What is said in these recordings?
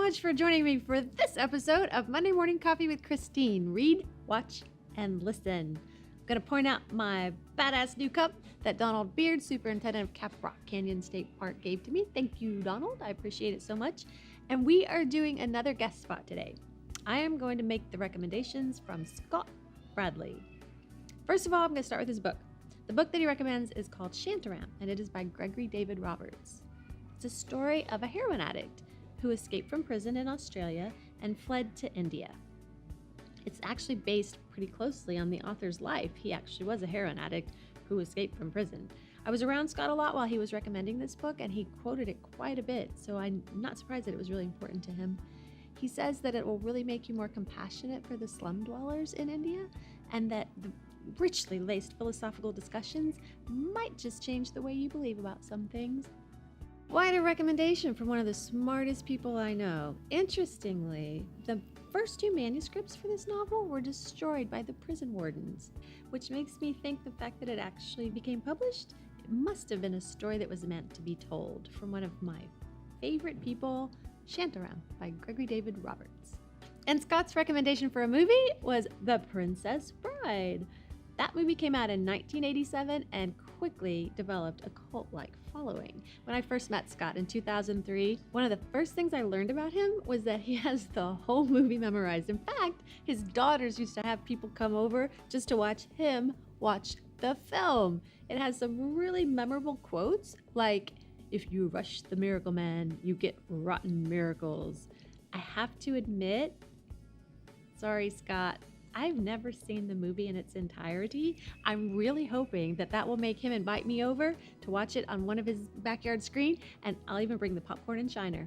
much for joining me for this episode of Monday Morning Coffee with Christine. Read, watch, and listen. I'm going to point out my badass new cup that Donald Beard, superintendent of Caprock Canyon State Park, gave to me. Thank you, Donald. I appreciate it so much. And we are doing another guest spot today. I am going to make the recommendations from Scott Bradley. First of all, I'm going to start with his book. The book that he recommends is called Shantaram, and it is by Gregory David Roberts. It's a story of a heroin addict who escaped from prison in Australia and fled to India. It's actually based pretty closely on the author's life. He actually was a heroin addict who escaped from prison. I was around Scott a lot while he was recommending this book, and he quoted it quite a bit, so I'm not surprised that it was really important to him. He says that it will really make you more compassionate for the slum dwellers in India, and that the richly laced philosophical discussions might just change the way you believe about some things. Quite a recommendation from one of the smartest people I know. Interestingly, the first two manuscripts for this novel were destroyed by the prison wardens, which makes me think the fact that it actually became published, it must have been a story that was meant to be told from one of my favorite people, Shantaram by Gregory David Roberts. And Scott's recommendation for a movie was The Princess Bride. That movie came out in 1987 and quickly developed a cult-like following. When I first met Scott in 2003, one of the first things I learned about him was that he has the whole movie memorized. In fact, his daughters used to have people come over just to watch him watch the film. It has some really memorable quotes like, "If you rush the miracle man, you get rotten miracles." I have to admit, sorry, Scott, I've never seen the movie in its entirety. I'm really hoping that that will make him invite me over to watch it on one of his backyard screen, and I'll even bring the popcorn and shiner.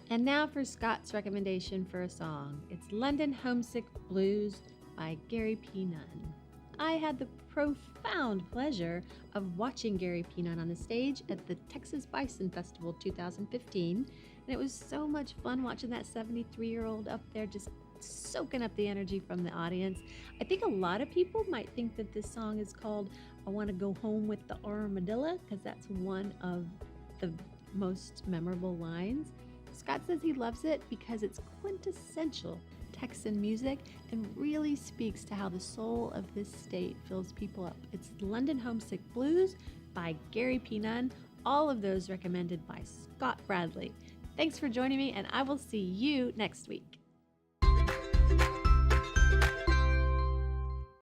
And now for Scott's recommendation for a song. It's London Homesick Blues by Gary P. Nunn. I had the profound pleasure of watching Gary P. Nunn on the stage at the Texas Bison Festival 2015, and it was so much fun watching that 73-year-old up there just soaking up the energy from the audience. I think a lot of people might think that this song is called "I Want to Go Home with the Armadillo" because that's one of the most memorable lines. Scott says he loves it because it's quintessential Texan music and really speaks to how the soul of this state fills people up. It's London Homesick Blues by Gary P. Nunn. All of those recommended by Scott Bradley. Thanks for joining me, and I will see you next week.